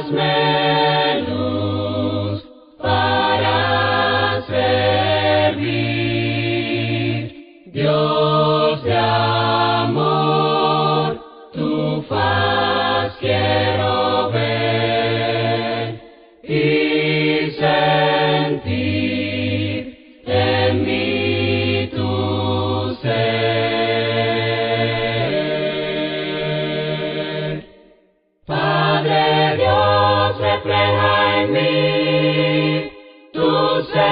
hazme luz para servir. Dios de amor, tu faz quiero ver y sentir en mí tu ser. Padre Dios, refleja en mí tu ser.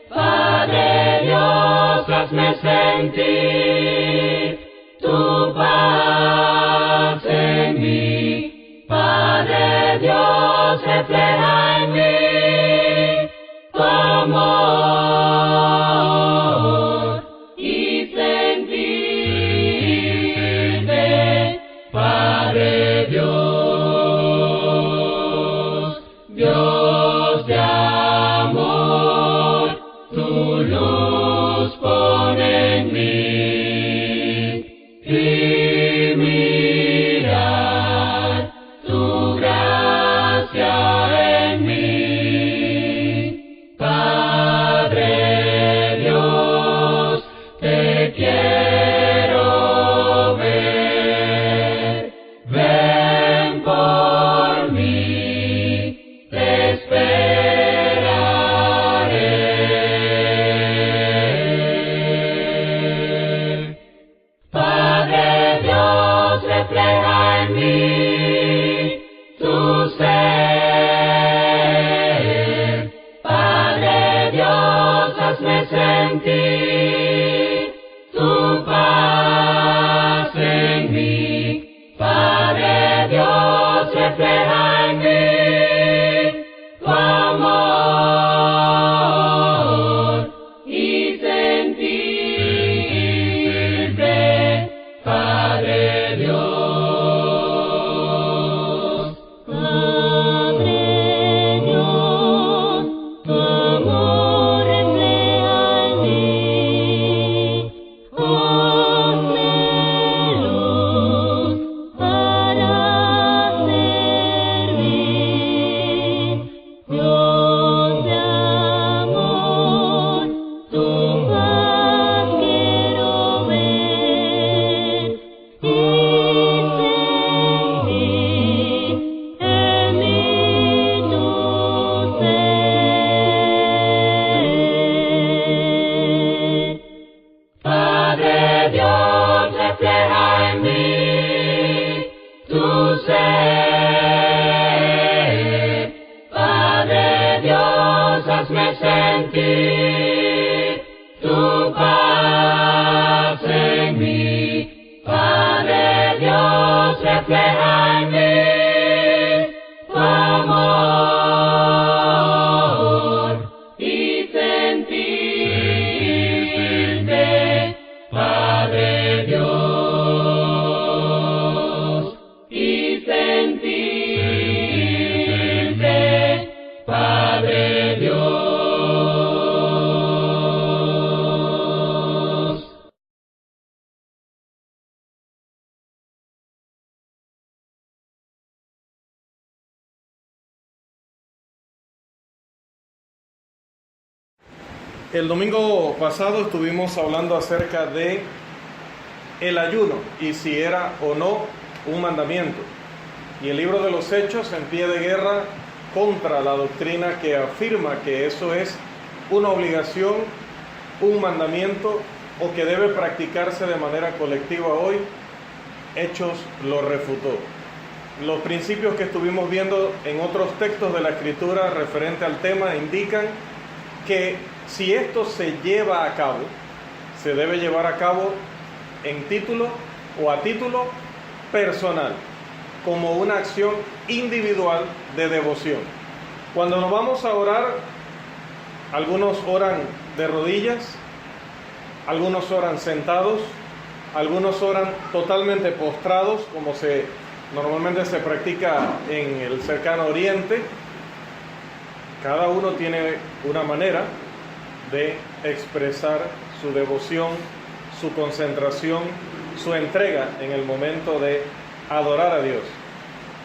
Padre Dios, hazme sentir tu paz en mí. Padre Dios, refleja en mí tu amor y sentirte, Padre Dios, Dios de amor, tu luz pone en mí y mirar tu gracia en mí. Padre Dios, te quiero ver. Ven por mí, te esperaré. Padre Dios, refleja en mí tu ser. Padre Dios, hazme sentir tu paz en mí. Padre Dios, refleja en mí tu amor y sentirte, Padre Dios. Padre Dios, tu amor refleja en mí. Hazme luz para servir. Dios de amor, tu paz quiero ver y sentir en mí tu ser. Padre Dios, refleja en mí tu ser. Padre Dios, hazme sentir tu paz en mí. Padre Dios, refleja en mí tu amor y sentirte, Padre Dios, y sentirte, Padre Dios. El domingo pasado estuvimos hablando acerca de el ayuno y si era o no un mandamiento. Y el libro de los Hechos en pie de guerra contra la doctrina que afirma que eso es una obligación, un mandamiento o que debe practicarse de manera colectiva hoy. Hechos lo refutó. Los principios que estuvimos viendo en otros textos de la Escritura referente al tema indican que si esto se lleva a cabo, se debe llevar a cabo en título o a título personal, como una acción individual de devoción. Cuando nos vamos a orar, algunos oran de rodillas, algunos oran sentados, algunos oran totalmente postrados, como normalmente se practica en el cercano oriente. Cada uno tiene una manera de expresar su devoción, su concentración, su entrega en el momento de adorar a Dios.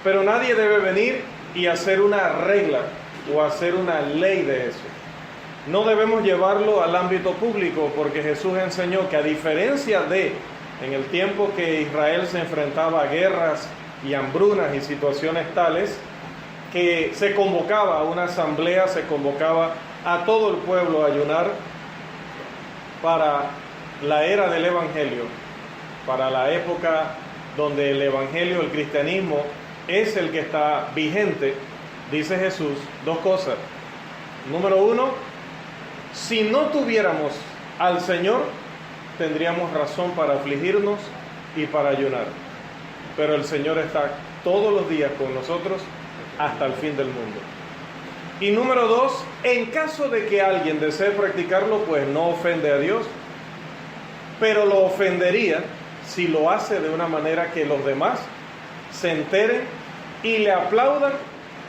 Pero nadie debe venir y hacer una regla o hacer una ley de eso. No debemos llevarlo al ámbito público, porque Jesús enseñó que, a diferencia de en el tiempo que Israel se enfrentaba a guerras y hambrunas y situaciones tales, que se convocaba a una asamblea, se convocaba a todo el pueblo a ayunar para la era del Evangelio, para la época donde el Evangelio, el cristianismo, es el que está vigente. Dice Jesús dos cosas. Número uno, si no tuviéramos al Señor, tendríamos razón para afligirnos y para ayunar. Pero el Señor está todos los días con nosotros hasta el fin del mundo. Y número dos, en caso de que alguien desee practicarlo, pues no ofende a Dios, pero lo ofendería si lo hace de una manera que los demás se enteren y le aplaudan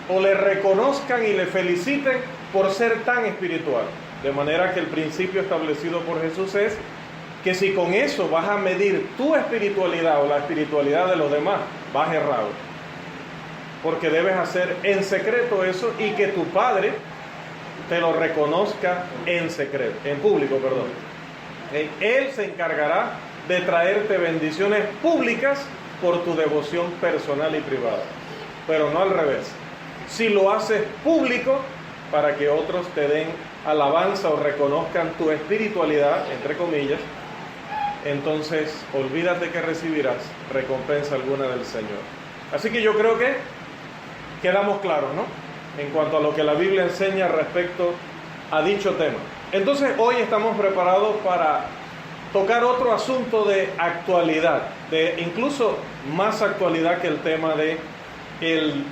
o le reconozcan y le feliciten por ser tan espiritual. De manera que el principio establecido por Jesús es que si con eso vas a medir tu espiritualidad o la espiritualidad de los demás, vas errado. Porque debes hacer en secreto eso, y que tu Padre te lo reconozca en secreto, en público, perdón. Él se encargará de traerte bendiciones públicas por tu devoción personal y privada, pero no al revés. Si lo haces público para que otros te den alabanza o reconozcan tu espiritualidad, entre comillas, entonces olvídate que recibirás recompensa alguna del Señor. Así que yo creo que quedamos claros, ¿no?, en cuanto a lo que la Biblia enseña respecto a dicho tema. Entonces hoy estamos preparados para tocar otro asunto de actualidad, de incluso más actualidad que el tema de el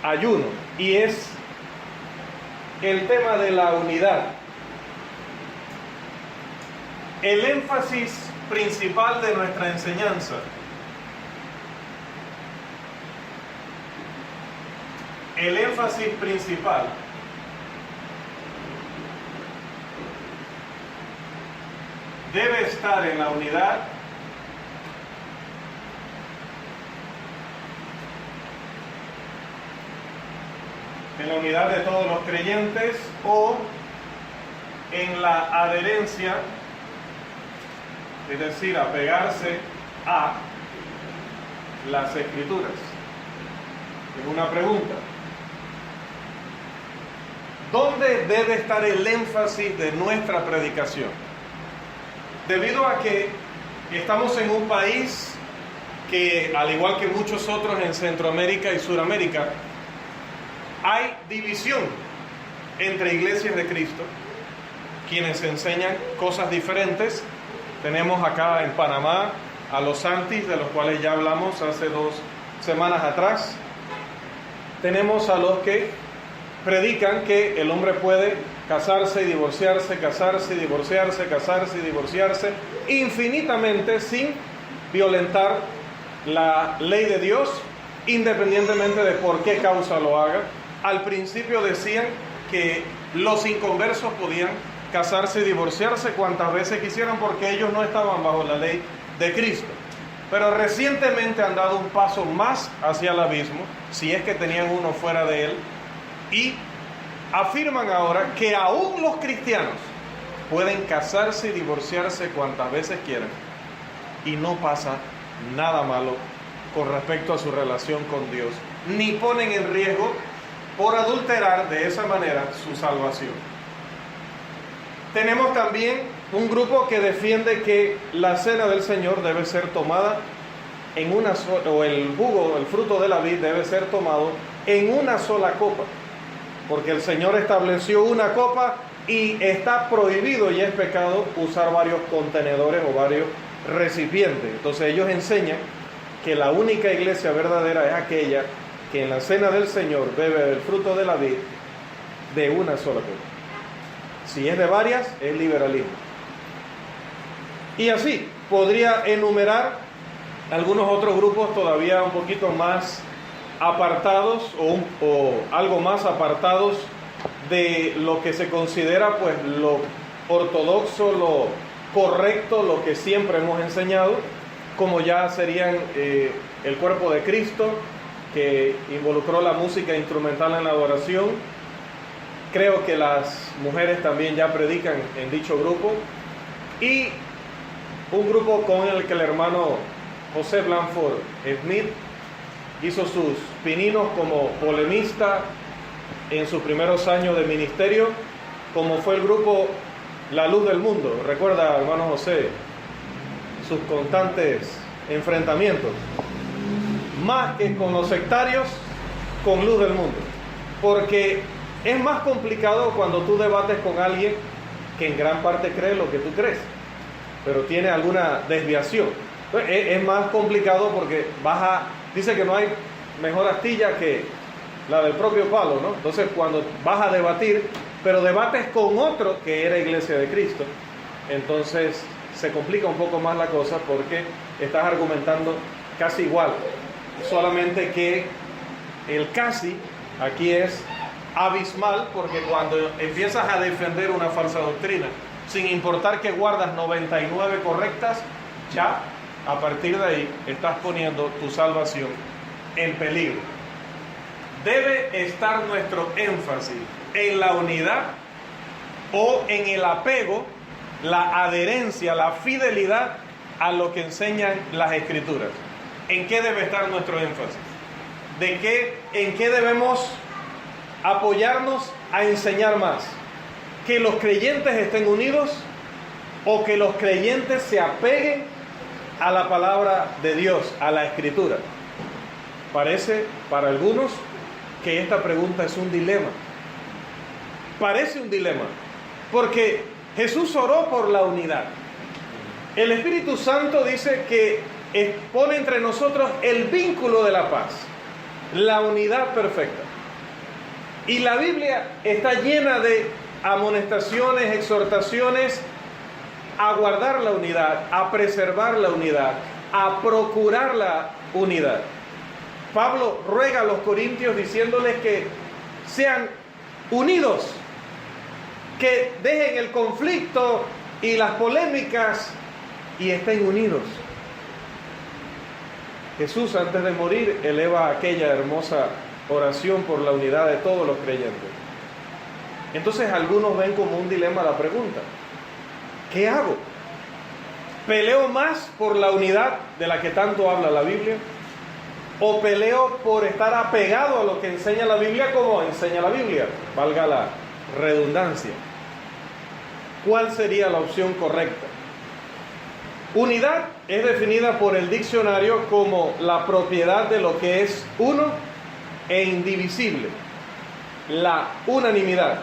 ayuno, y es el tema de la unidad. El énfasis principal de nuestra enseñanza debe estar en la unidad de todos los creyentes, o en la adherencia, es decir, apegarse a las Escrituras. Es una pregunta. ¿Dónde debe estar el énfasis de nuestra predicación? Debido a que estamos en un país que, al igual que muchos otros en Centroamérica y Suramérica, hay división entre iglesias de Cristo, quienes enseñan cosas diferentes. Tenemos acá en Panamá a los Santis, de los cuales ya hablamos hace 2 semanas atrás. Tenemos a los que predican que el hombre puede casarse y divorciarse, casarse y divorciarse, casarse y divorciarse, infinitamente sin violentar la ley de Dios, independientemente de por qué causa lo haga. Al principio decían que los inconversos podían casarse y divorciarse cuantas veces quisieran, porque ellos no estaban bajo la ley de Cristo. Pero recientemente han dado un paso más hacia el abismo, si es que tenían uno fuera de él, y afirman ahora que aún los cristianos pueden casarse y divorciarse cuantas veces quieran, y no pasa nada malo con respecto a su relación con Dios, ni ponen en riesgo por adulterar de esa manera su salvación. Tenemos también un grupo que defiende que la cena del Señor debe ser tomada en una sola, o el jugo, el fruto de la vid debe ser tomado en una sola copa, porque el Señor estableció una copa y está prohibido y es pecado usar varios contenedores o varios recipientes. Entonces ellos enseñan que la única iglesia verdadera es aquella que en la cena del Señor bebe del fruto de la vid de una sola copa. Si es de varias, es liberalismo. Y así podría enumerar algunos otros grupos todavía un poquito más apartados, o algo más apartados de lo que se considera pues lo ortodoxo, lo correcto, lo que siempre hemos enseñado, como ya serían el cuerpo de Cristo, que involucró la música instrumental en la adoración. Creo que las mujeres también ya predican en dicho grupo. Y un grupo con el que el hermano José Blanford Smith hizo sus pininos como polemista en sus primeros años de ministerio, como fue el grupo La Luz del Mundo. Recuerda, hermano José, sus constantes enfrentamientos, más que con los sectarios, con Luz del Mundo, porque es más complicado cuando tú debates con alguien que en gran parte cree lo que tú crees, pero tiene alguna desviación. Entonces, es más complicado porque dice que no hay mejor astilla que la del propio palo, ¿no? Entonces, cuando vas a debatir, pero debates con otro que era Iglesia de Cristo, entonces se complica un poco más la cosa porque estás argumentando casi igual, solamente que el casi aquí es abismal, porque cuando empiezas a defender una falsa doctrina, sin importar que guardas 99 correctas, ya a partir de ahí estás poniendo tu salvación en peligro. Debe estar nuestro énfasis en la unidad o en el apego, la adherencia, la fidelidad a lo que enseñan las Escrituras. ¿En qué debe estar nuestro énfasis? ¿En qué debemos apoyarnos a enseñar más? ¿Que los creyentes estén unidos o que los creyentes se apeguen a la palabra de Dios, a la Escritura? Parece para algunos que esta pregunta es un dilema. Parece un dilema, porque Jesús oró por la unidad. El Espíritu Santo dice que pone entre nosotros el vínculo de la paz, la unidad perfecta. Y la Biblia está llena de amonestaciones, exhortaciones a guardar la unidad, a preservar la unidad, a procurar la unidad. Pablo ruega a los corintios diciéndoles que sean unidos, que dejen el conflicto y las polémicas y estén unidos. Jesús, antes de morir, eleva aquella hermosa oración por la unidad de todos los creyentes. Entonces algunos ven como un dilema la pregunta: ¿qué hago? ¿Peleo más por la unidad de la que tanto habla la Biblia? ¿O peleo por estar apegado a lo que enseña la Biblia como enseña la Biblia? Valga la redundancia. ¿Cuál sería la opción correcta? Unidad es definida por el diccionario como la propiedad de lo que es uno e indivisible, la unanimidad.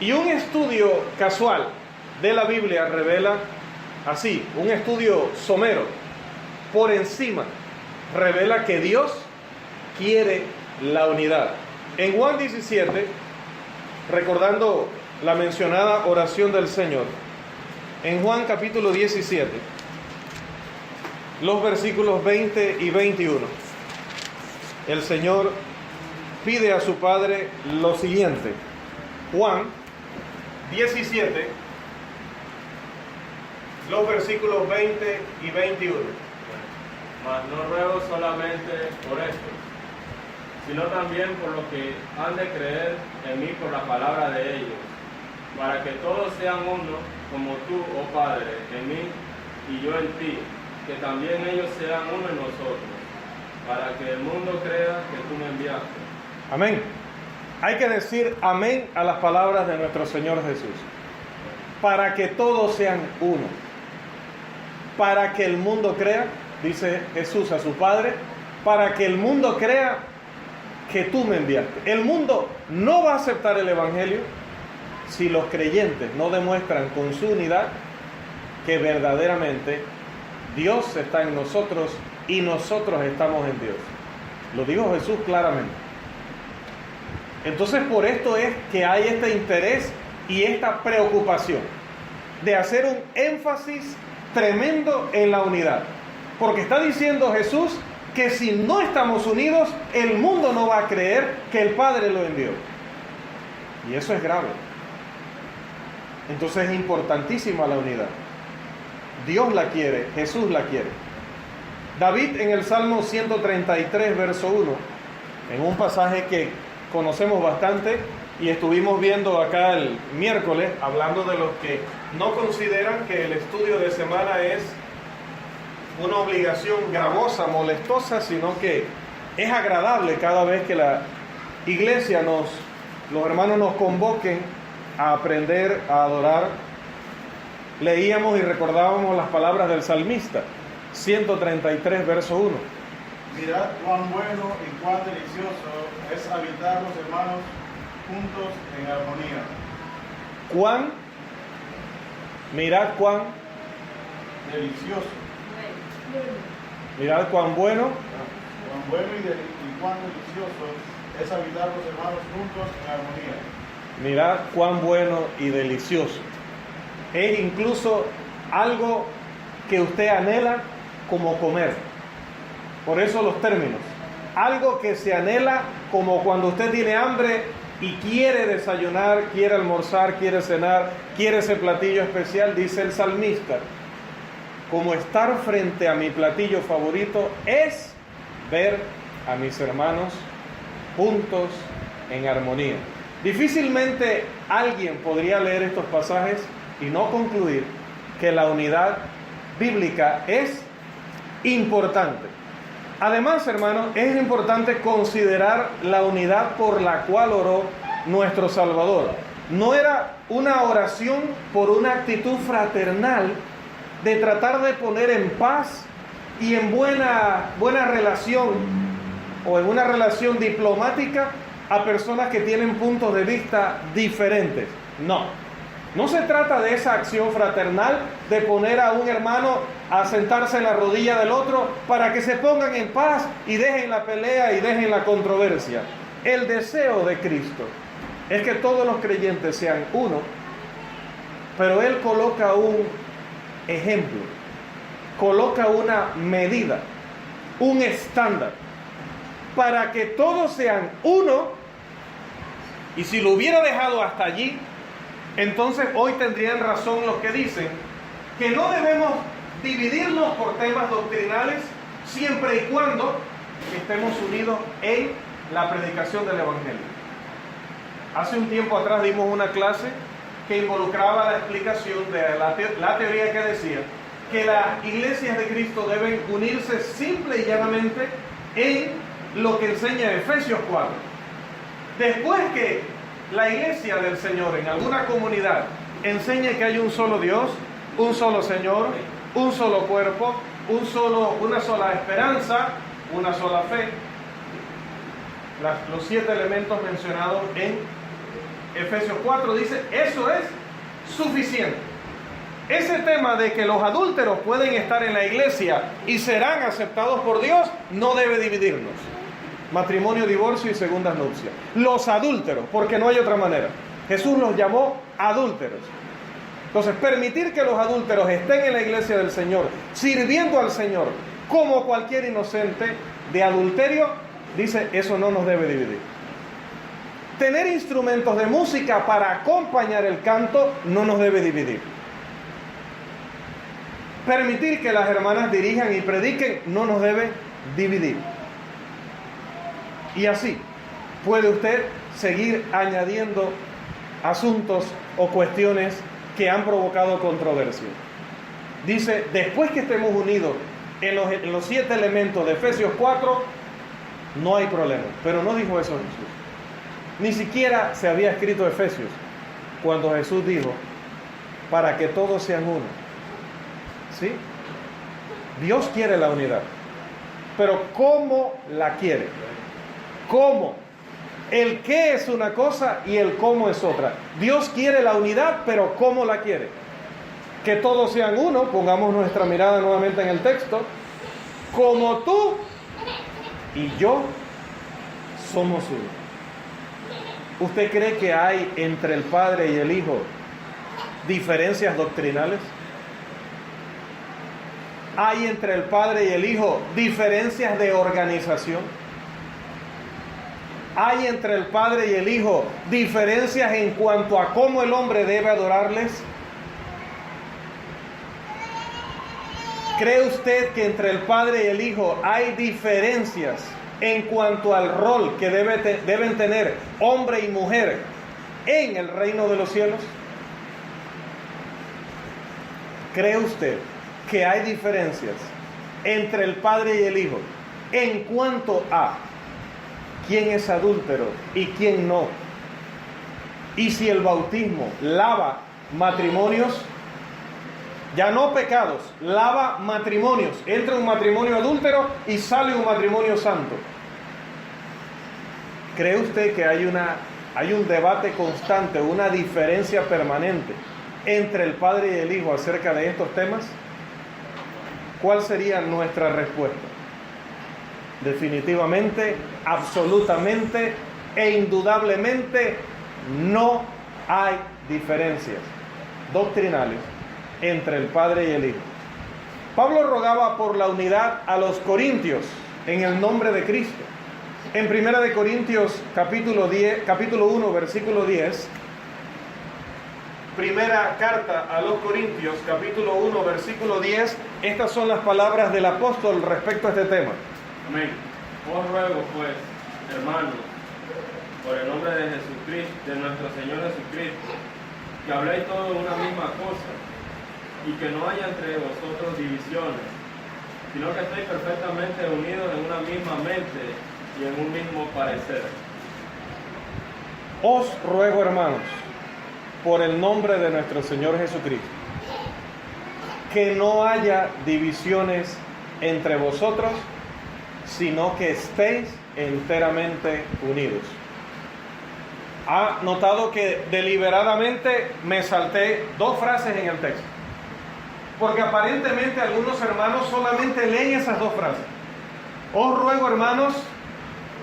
Y un estudio casual de la Biblia revela así, un estudio somero, por encima, revela que Dios quiere la unidad. En Juan 17, recordando la mencionada oración del Señor, en Juan capítulo 17, los versículos 20 y 21, el Señor pide a su Padre lo siguiente. Juan 17, los versículos 20 y 21. Mas no ruego solamente por esto, sino también por lo que han de creer en mí por la palabra de ellos, para que todos sean uno, como tú, oh Padre, en mí y yo en ti, que también ellos sean uno en nosotros, para que el mundo crea que tú me enviaste. Amén. Hay que decir amén a las palabras de nuestro Señor Jesús. Para que todos sean uno. Para que el mundo crea, dice Jesús a su Padre, para que el mundo crea que tú me enviaste. El mundo no va a aceptar el Evangelio si los creyentes no demuestran con su unidad que verdaderamente Dios está en nosotros y nosotros estamos en Dios. Lo dijo Jesús claramente. Entonces, por esto es que hay este interés y esta preocupación de hacer un énfasis tremendo en la unidad. Porque está diciendo Jesús que si no estamos unidos, el mundo no va a creer que el Padre lo envió. Y eso es grave. Entonces es importantísima la unidad. Dios la quiere, Jesús la quiere. David en el Salmo 133, verso 1, en un pasaje que conocemos bastante y estuvimos viendo acá el miércoles, hablando de los que no consideran que el estudio de semana es una obligación gravosa, molestosa, sino que es agradable cada vez que la iglesia los hermanos nos convoquen a aprender, a adorar. Leíamos y recordábamos las palabras del salmista, 133, verso 1. Mirad cuán bueno y cuán delicioso es habitar los hermanos juntos en armonía. Mirad cuán Delicioso. Mirad cuán bueno Cuán bueno y cuán delicioso es habitar los hermanos juntos en armonía. Mirad cuán bueno y delicioso. Es incluso algo que usted anhela como comer. Por eso los términos. Algo que se anhela como cuando usted tiene hambre y quiere desayunar, quiere almorzar, quiere cenar, quiere ese platillo especial, dice el salmista. Como estar frente a mi platillo favorito es ver a mis hermanos juntos en armonía. Difícilmente alguien podría leer estos pasajes y no concluir que la unidad bíblica es importante. Además, hermanos, es importante considerar la unidad por la cual oró nuestro Salvador. No era una oración por una actitud fraternal de tratar de poner en paz y en buena relación o en una relación diplomática a personas que tienen puntos de vista diferentes. No se trata de esa acción fraternal de poner a un hermano a sentarse en la rodilla del otro para que se pongan en paz y dejen la pelea y dejen la controversia. El deseo de Cristo es que todos los creyentes sean uno, pero Él coloca un ejemplo, coloca una medida, un estándar, para que todos sean uno. Y si lo hubiera dejado hasta allí, entonces hoy tendrían razón los que dicen que no debemos dividirnos por temas doctrinales siempre y cuando estemos unidos en la predicación del Evangelio. Hace un tiempo atrás dimos una clase que involucraba la explicación de la teoría que decía que las iglesias de Cristo deben unirse simple y llanamente en lo que enseña Efesios 4. Después que la iglesia del Señor en alguna comunidad enseña que hay un solo Dios, un solo Señor, un solo cuerpo, una sola esperanza, una sola fe, los 7 elementos mencionados en Efesios 4, dice, eso es suficiente. Ese tema de que los adúlteros pueden estar en la iglesia y serán aceptados por Dios no debe dividirnos. Matrimonio, divorcio y segundas nupcias. Los adúlteros, porque no hay otra manera. Jesús los llamó adúlteros. Entonces, permitir que los adúlteros estén en la iglesia del Señor, sirviendo al Señor, como cualquier inocente de adulterio, dice, eso no nos debe dividir. Tener instrumentos de música para acompañar el canto no nos debe dividir. Permitir que las hermanas dirijan y prediquen no nos debe dividir. Y así puede usted seguir añadiendo asuntos o cuestiones que han provocado controversia. Dice, después que estemos unidos en los 7 elementos de Efesios 4, no hay problema. Pero no dijo eso Jesús. Ni siquiera se había escrito Efesios cuando Jesús dijo, para que todos sean uno. ¿Sí? Dios quiere la unidad. Pero ¿cómo la quiere? ¿Cómo? El qué es una cosa y el cómo es otra. Dios quiere la unidad, pero ¿cómo la quiere? Que todos sean uno, pongamos nuestra mirada nuevamente en el texto, como tú y yo somos uno. ¿Usted cree que hay entre el Padre y el Hijo diferencias doctrinales? ¿Hay entre el Padre y el Hijo diferencias de organización? ¿Hay entre el Padre y el Hijo diferencias en cuanto a cómo el hombre debe adorarles? ¿Cree usted que entre el Padre y el Hijo hay diferencias en cuanto al rol que deben tener hombre y mujer en el reino de los cielos? ¿Cree usted que hay diferencias entre el Padre y el Hijo en cuanto a quién es adúltero y quién no? Y si el bautismo lava matrimonios, ya no pecados, lava matrimonios. Entra un matrimonio adúltero y sale un matrimonio santo. ¿Cree usted que hay un debate constante, una diferencia permanente entre el Padre y el Hijo acerca de estos temas? ¿Cuál sería nuestra respuesta? Definitivamente, absolutamente e indudablemente no hay diferencias doctrinales entre el Padre y el Hijo. Pablo rogaba por la unidad a los corintios en el nombre de Cristo. En 1 de Corintios capítulo 1, versículo 10, primera carta a los Corintios, capítulo 1, versículo 10, estas son las palabras del apóstol respecto a este tema. Amén. Os ruego pues, hermanos, por el nombre de Jesucristo, de nuestro Señor Jesucristo, que habléis todos una misma cosa, y que no haya entre vosotros divisiones, sino que estéis perfectamente unidos en una misma mente y en un mismo parecer. Os ruego, hermanos, por el nombre de nuestro Señor Jesucristo, que no haya divisiones entre vosotros, sino que estéis enteramente unidos. ¿Ha notado que deliberadamente me salté dos frases en el texto? Porque aparentemente algunos hermanos solamente leen esas dos frases. Os ruego, hermanos,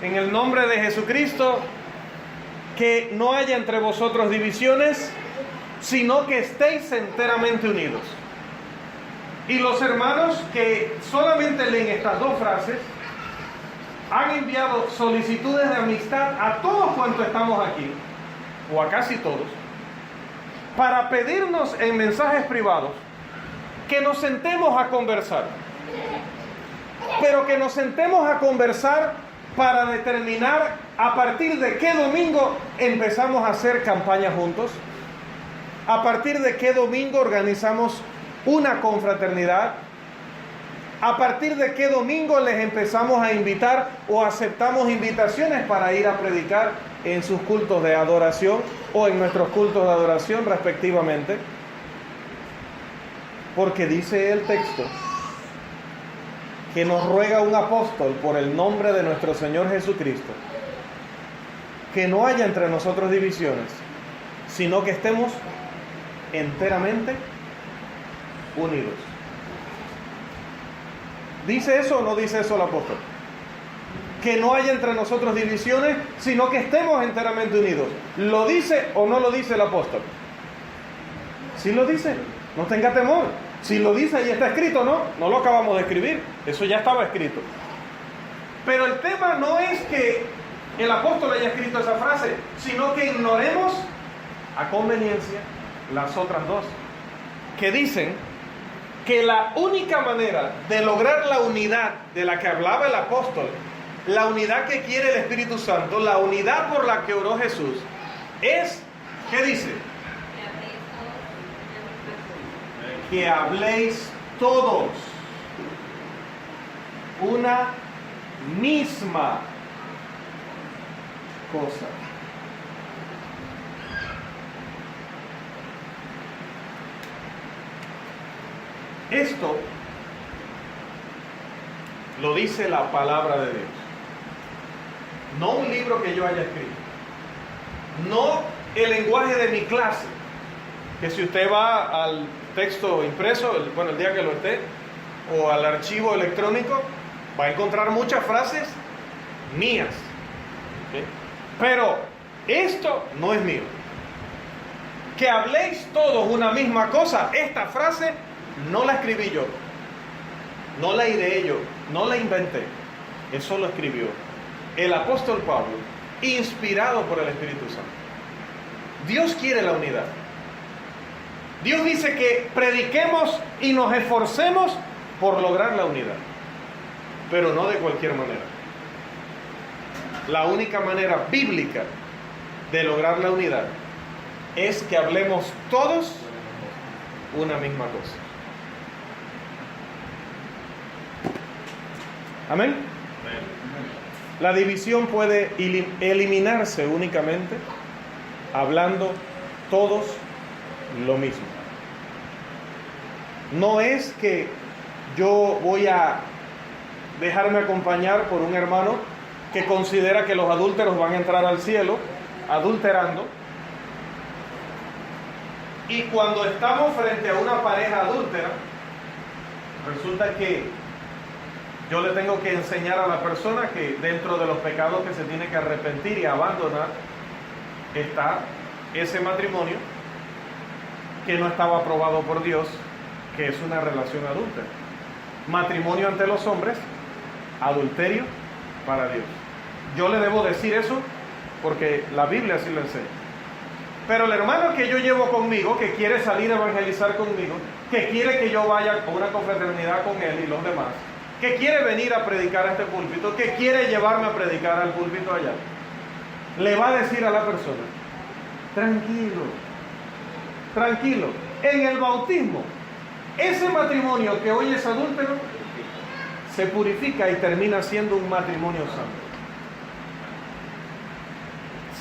en el nombre de Jesucristo, que no haya entre vosotros divisiones, sino que estéis enteramente unidos. Y los hermanos que solamente leen estas dos frases han enviado solicitudes de amistad a todos cuantos estamos aquí, o a casi todos, para pedirnos en mensajes privados que nos sentemos a conversar. Pero que nos sentemos a conversar para determinar a partir de qué domingo empezamos a hacer campaña juntos, a partir de qué domingo organizamos una confraternidad, a partir de qué domingo les empezamos a invitar o aceptamos invitaciones para ir a predicar en sus cultos de adoración o en nuestros cultos de adoración respectivamente. Porque dice el texto que nos ruega un apóstol por el nombre de nuestro Señor Jesucristo, que no haya entre nosotros divisiones, sino que estemos enteramente unidos. ¿Dice eso o no dice eso el apóstol? Que no haya entre nosotros divisiones, sino que estemos enteramente unidos. ¿Lo dice o no lo dice el apóstol? Sí lo dice, no tenga temor. Si lo dice y está escrito, no lo acabamos de escribir, eso ya estaba escrito. Pero el tema no es que el apóstol haya escrito esa frase, sino que ignoremos a conveniencia las otras dos, que dicen que la única manera de lograr la unidad de la que hablaba el apóstol, la unidad que quiere el Espíritu Santo, la unidad por la que oró Jesús, es, ¿qué dice? Que habléis todos una misma cosa. Esto lo dice la palabra de Dios, no un libro que yo haya escrito, no el lenguaje de mi clase, que si usted va al texto impreso, el día que lo esté, o al archivo electrónico, va a encontrar muchas frases mías. ¿Okay? Pero esto no es mío. Que habléis todos una misma cosa, esta frase no la escribí yo, no la ideé yo, no la inventé. Eso lo escribió el apóstol Pablo, inspirado por el Espíritu Santo. Dios quiere la unidad. Dios dice que prediquemos y nos esforcemos por lograr la unidad, pero no de cualquier manera. La única manera bíblica de lograr la unidad es que hablemos todos una misma cosa. Amén. La división puede eliminarse únicamente hablando todos lo mismo. No es que yo voy a dejarme acompañar por un hermano que considera que los adúlteros van a entrar al cielo adulterando, y cuando estamos frente a una pareja adúltera, resulta que yo le tengo que enseñar a la persona que dentro de los pecados que se tiene que arrepentir y abandonar está ese matrimonio que no estaba aprobado por Dios, que es una relación adúltera. Matrimonio ante los hombres, adulterio para Dios. Yo le debo decir eso porque la Biblia así lo enseña. Pero el hermano que yo llevo conmigo, que quiere salir a evangelizar conmigo, que quiere que yo vaya a una confraternidad con él y los demás, que quiere venir a predicar a este púlpito, que quiere llevarme a predicar al púlpito allá, le va a decir a la persona: tranquilo, tranquilo, en el bautismo, ese matrimonio que hoy es adúltero, se purifica y termina siendo un matrimonio santo.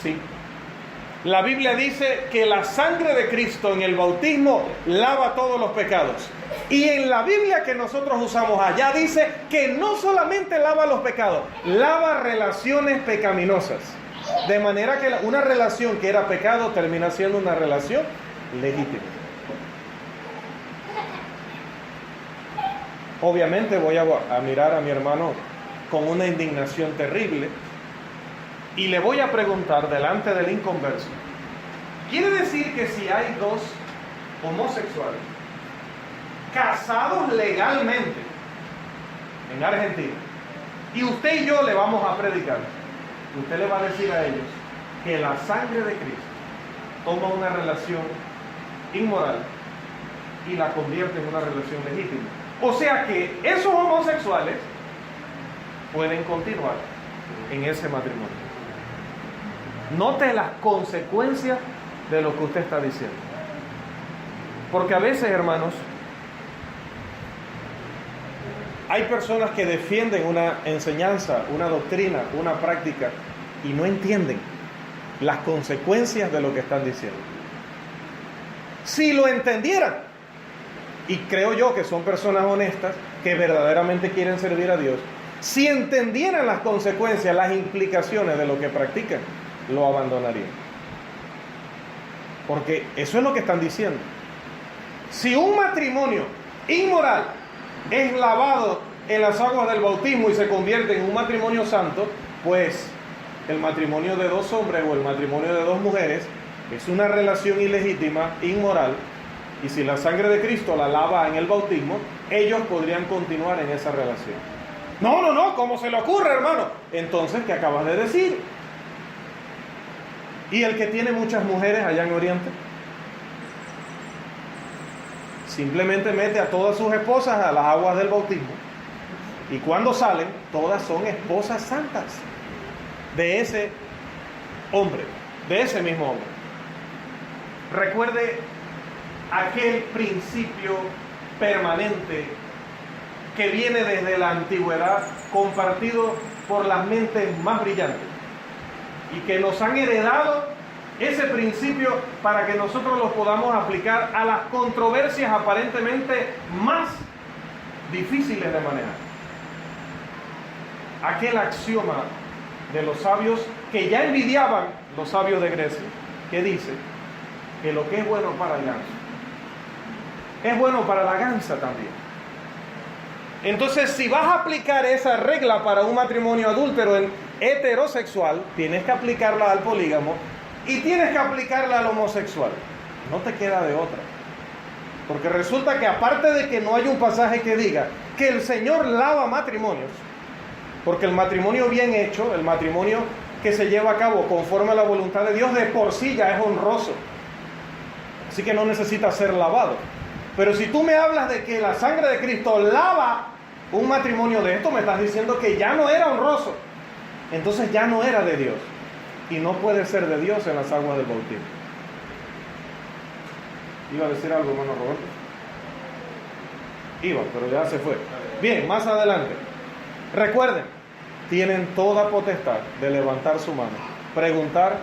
Sí. La Biblia dice que la sangre de Cristo en el bautismo lava todos los pecados. Y en la Biblia que nosotros usamos allá dice que no solamente lava los pecados, lava relaciones pecaminosas. De manera que una relación que era pecado termina siendo una relación legítima. Obviamente voy a mirar a mi hermano con una indignación terrible y le voy a preguntar delante del inconverso: ¿quiere decir que si hay dos homosexuales casados legalmente en Argentina y usted y yo le vamos a predicar, usted le va a decir a ellos que la sangre de Cristo toma una relación inmoral y la convierte en una relación legítima? O sea que esos homosexuales pueden continuar en ese matrimonio. Note las consecuencias de lo que usted está diciendo. Porque a veces, hermanos, hay personas que defienden una enseñanza, una doctrina, una práctica y no entienden las consecuencias de lo que están diciendo. Si lo entendieran, y creo yo que son personas honestas que verdaderamente quieren servir a Dios, si entendieran las consecuencias, las implicaciones de lo que practican, lo abandonarían. Porque eso es lo que están diciendo. Si un matrimonio inmoral es lavado en las aguas del bautismo y se convierte en un matrimonio santo, pues el matrimonio de dos hombres o el matrimonio de dos mujeres es una relación ilegítima, inmoral, y si la sangre de Cristo la lava en el bautismo, ellos podrían continuar en esa relación. No, ¿cómo se le ocurre, hermano? Entonces, ¿qué acabas de decir? ¿Y el que tiene muchas mujeres allá en Oriente? Simplemente mete a todas sus esposas a las aguas del bautismo, y cuando salen, todas son esposas santas de ese hombre, de ese mismo hombre. Recuerde aquel principio permanente que viene desde la antigüedad, compartido por las mentes más brillantes, y que nos han heredado ese principio para que nosotros lo podamos aplicar a las controversias aparentemente más difíciles de manejar. Aquel axioma de los sabios que ya envidiaban los sabios de Grecia, que dice que lo que es bueno para el ganso es bueno para la gansa también. Entonces, si vas a aplicar esa regla para un matrimonio adúltero heterosexual, tienes que aplicarla al polígamo y tienes que aplicarla al homosexual. No te queda de otra. Porque resulta que aparte de que no hay un pasaje que diga que el Señor lava matrimonios, porque el matrimonio bien hecho, el matrimonio que se lleva a cabo conforme a la voluntad de Dios, de por sí ya es honroso. Así que no necesita ser lavado. Pero si tú me hablas de que la sangre de Cristo lava un matrimonio de esto, me estás diciendo que ya no era honroso. Entonces ya no era de Dios. Y no puede ser de Dios en las aguas del bautismo. ¿Iba a decir algo, hermano Roberto? Iba, pero ya se fue. Bien, más adelante. Recuerden, tienen toda potestad de levantar su mano, preguntar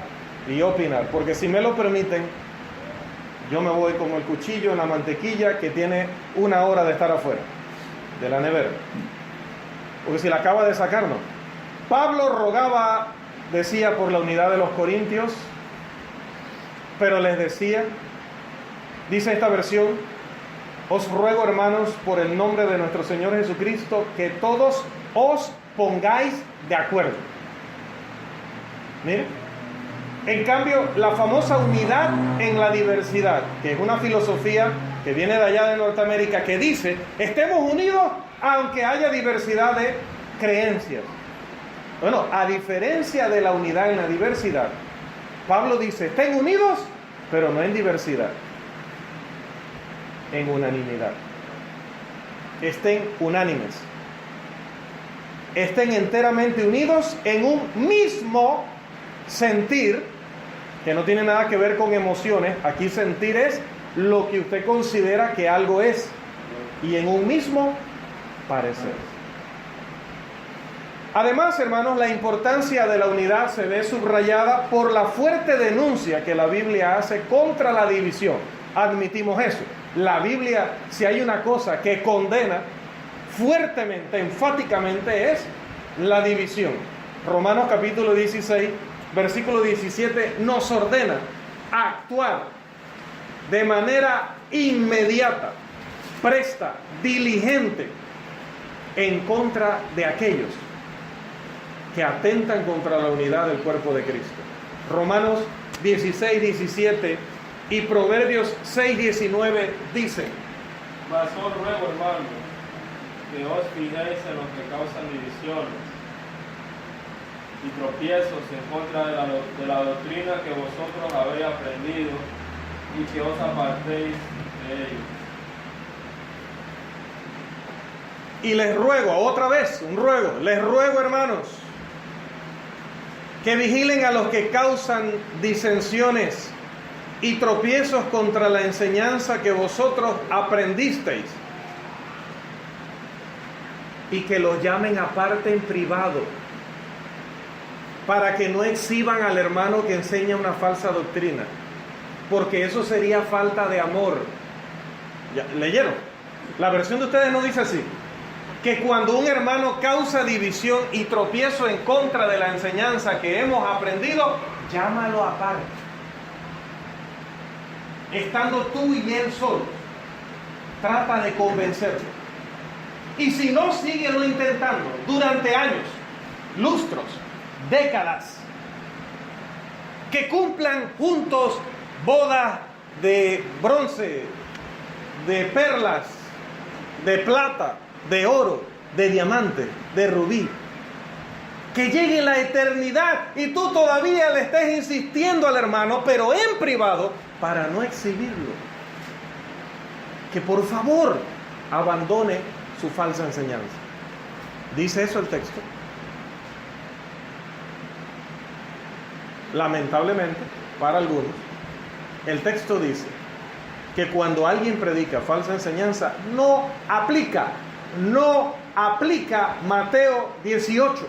y opinar. Porque si me lo permiten, yo me voy como el cuchillo en la mantequilla que tiene 1 hora de estar afuera de la nevera. Porque si la acaba de sacar, no. Pablo rogaba, decía, por la unidad de los corintios, pero les decía, dice esta versión: os ruego, hermanos, por el nombre de nuestro Señor Jesucristo, que todos os pongáis de acuerdo. Miren, en cambio, la famosa unidad en la diversidad, que es una filosofía que viene de allá de Norteamérica, que dice, estemos unidos aunque haya diversidad de creencias. Bueno, a diferencia de la unidad en la diversidad, Pablo dice, estén unidos, pero no en diversidad, en unanimidad. Estén unánimes. Estén enteramente unidos en un mismo sentir, que no tiene nada que ver con emociones. Aquí sentir es lo que usted considera que algo es, y en un mismo parecer. Además, hermanos, la importancia de la unidad se ve subrayada por la fuerte denuncia que la Biblia hace contra la división. Admitimos eso. La Biblia, si hay una cosa que condena fuertemente, enfáticamente, es la división. Romanos capítulo 16, versículo 17, nos ordena actuar de manera inmediata, presta, diligente, en contra de aquellos que atentan contra la unidad del cuerpo de Cristo. Romanos 16, 17 y Proverbios 6, 19 dicen: Mas os ruego, hermanos, que os fijéis en los que causan divisiones y tropiezos en contra de la doctrina que vosotros habéis aprendido, y que os apartéis de ellos. Y les ruego, otra vez, un ruego, les ruego, hermanos, que vigilen a los que causan disensiones y tropiezos contra la enseñanza que vosotros aprendisteis, y que los llamen aparte en privado, para que no exhiban al hermano que enseña una falsa doctrina, porque eso sería falta de amor. ¿Ya leyeron? La versión de ustedes no dice así, que cuando un hermano causa división y tropiezo en contra de la enseñanza que hemos aprendido, llámalo aparte, estando tú y él solos. Trata de convencerlo. Y si no, síguelo intentando durante años, lustros, décadas. Que cumplan juntos bodas de bronce, de perlas, de plata, de oro, de diamante, de rubí. Que llegue la eternidad y tú todavía le estés insistiendo al hermano, pero en privado, para no exhibirlo. Que por favor abandone su falsa enseñanza. ¿Dice eso el texto? Lamentablemente, para algunos, el texto dice que cuando alguien predica falsa enseñanza, no aplica Mateo 18.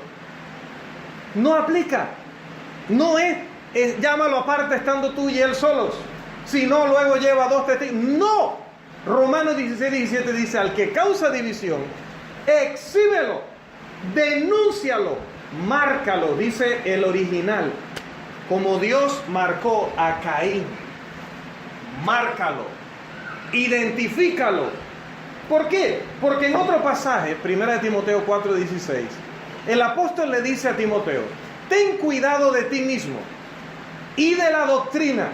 No aplica. No es llámalo aparte estando tú y él solos. Si no, luego lleva 2 testigos. No. Romanos 16, 17 dice: al que causa división, exhíbelo, denúncialo, márcalo, dice el original, como Dios marcó a Caín. Márcalo, identifícalo. ¿Por qué? Porque en otro pasaje, 1 Timoteo 4, 16, el apóstol le dice a Timoteo: ten cuidado de ti mismo y de la doctrina,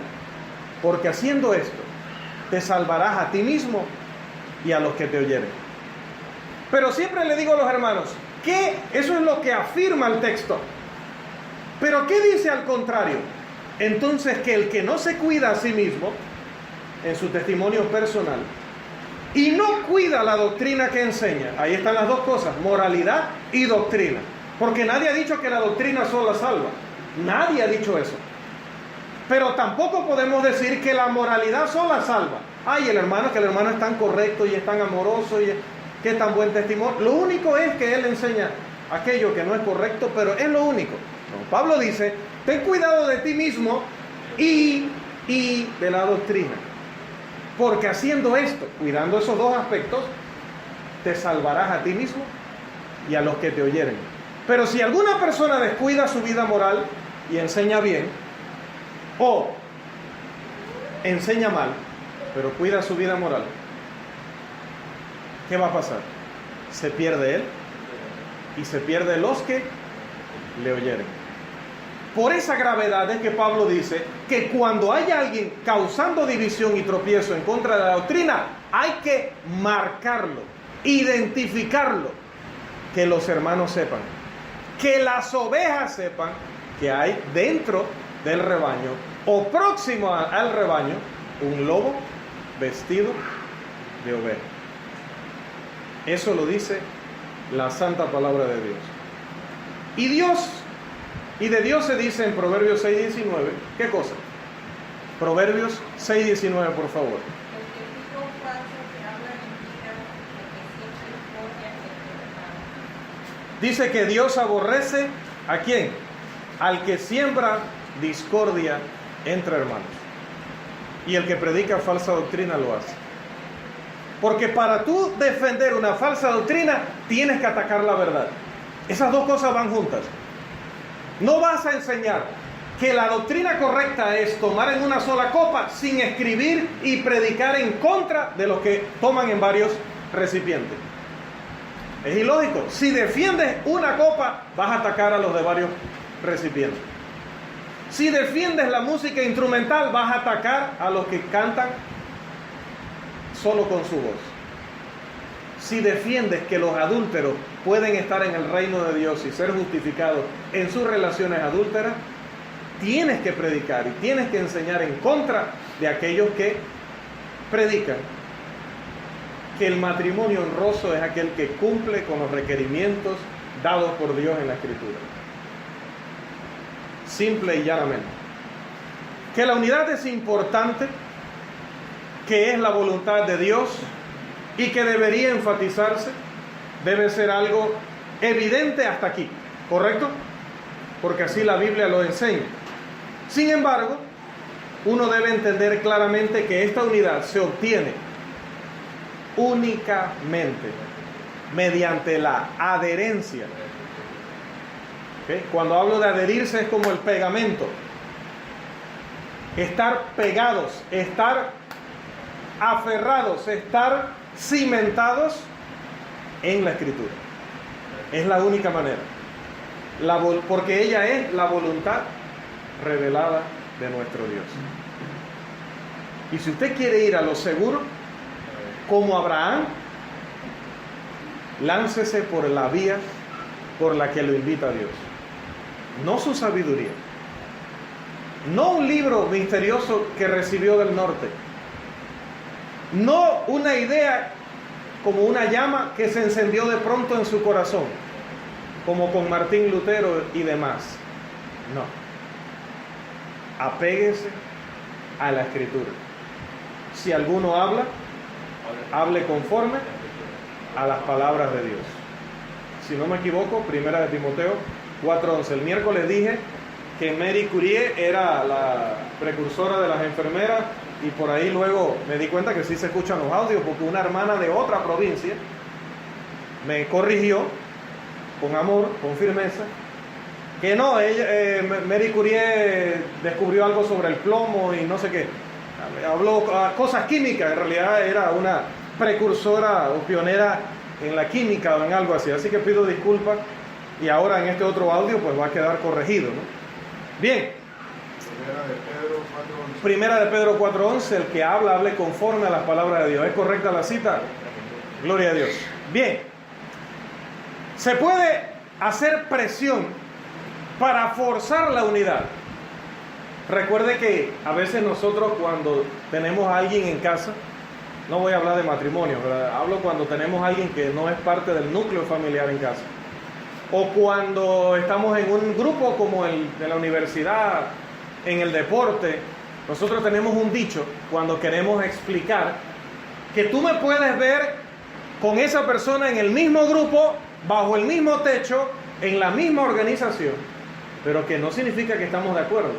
porque haciendo esto te salvarás a ti mismo y a los que te oyeren. Pero siempre le digo a los hermanos que eso es lo que afirma el texto. Pero ¿qué dice al contrario? Entonces, que el que no se cuida a sí mismo en su testimonio personal y no cuida la doctrina que enseña, ahí están las dos cosas, moralidad y doctrina. Porque nadie ha dicho que la doctrina sola salva. Nadie ha dicho eso. Pero tampoco podemos decir que la moralidad sola salva. Ay, el hermano, que el hermano es tan correcto y es tan amoroso y que es tan buen testimonio. Lo único es que él enseña aquello que no es correcto, pero es lo único. No, Pablo dice, ten cuidado de ti mismo y de la doctrina. Porque haciendo esto, cuidando esos dos aspectos, te salvarás a ti mismo y a los que te oyeren. Pero si alguna persona descuida su vida moral y enseña bien, o enseña mal, pero cuida su vida moral, ¿qué va a pasar? Se pierde él y se pierde los que le oyeren. Por esa gravedad es que Pablo dice que cuando haya alguien causando división y tropiezo en contra de la doctrina, hay que marcarlo, identificarlo, que los hermanos sepan, que las ovejas sepan que hay dentro del rebaño o próximo al rebaño un lobo vestido de oveja. Eso lo dice la santa palabra de Dios. Y de Dios se dice en Proverbios 6:19, ¿qué cosa? Proverbios 6:19, por favor. Dice que Dios aborrece ¿a quién? Al que siembra discordia entre hermanos. Y el que predica falsa doctrina lo hace. Porque para tú defender una falsa doctrina, tienes que atacar la verdad. Esas dos cosas van juntas. No vas a enseñar que la doctrina correcta es tomar en una sola copa sin escribir y predicar en contra de los que toman en varios recipientes. Es ilógico. Si defiendes una copa, vas a atacar a los de varios recipientes. Si defiendes la música instrumental, vas a atacar a los que cantan solo con su voz. Si defiendes que los adúlteros pueden estar en el reino de Dios y ser justificados en sus relaciones adúlteras, tienes que predicar y tienes que enseñar en contra de aquellos que predican que el matrimonio honroso es aquel que cumple con los requerimientos dados por Dios en la Escritura. Simple y llanamente. Que la unidad es importante, que es la voluntad de Dios y que debería enfatizarse, debe ser algo evidente hasta aquí, ¿correcto? Porque así la Biblia lo enseña. Sin embargo, uno debe entender claramente que esta unidad se obtiene únicamente mediante la adherencia. ¿Okay? Cuando hablo de adherirse es como el pegamento. Estar pegados, estar aferrados, estar cimentados en la Escritura. Es la única manera. Porque ella es la voluntad revelada de nuestro Dios. Y si usted quiere ir a lo seguro, como Abraham, láncese por la vía por la que lo invita a Dios. No su sabiduría. No un libro misterioso que recibió del norte. No una idea como una llama que se encendió de pronto en su corazón, como con Martín Lutero y demás. No. Apéguese a la Escritura. Si alguno habla, hable conforme a las palabras de Dios. Si no me equivoco, 1 Timoteo 4:11. El miércoles dije que Marie Curie era la precursora de las enfermeras y por ahí luego me di cuenta que sí se escuchan los audios porque una hermana de otra provincia me corrigió con amor, con firmeza, que no, Marie Curie descubrió algo sobre el plomo y no sé qué. Habló cosas químicas, en realidad era una precursora o pionera en la química o en algo así. Así que pido disculpas y ahora en este otro audio pues va a quedar corregido, ¿no? Bien. Primera de Pedro 4:11, el que hable conforme a las palabras de Dios. ¿Es correcta la cita? Gloria a Dios. Bien. Se puede hacer presión para forzar la unidad. Recuerde que a veces nosotros cuando tenemos a alguien en casa no voy a hablar de matrimonio, ¿verdad? Hablo cuando tenemos a alguien que no es parte del núcleo familiar en casa. O cuando estamos en un grupo como el de la universidad, en el deporte. Nosotros tenemos un dicho cuando queremos explicar que tú me puedes ver con esa persona en el mismo grupo, bajo el mismo techo, en la misma organización, pero que no significa que estamos de acuerdo.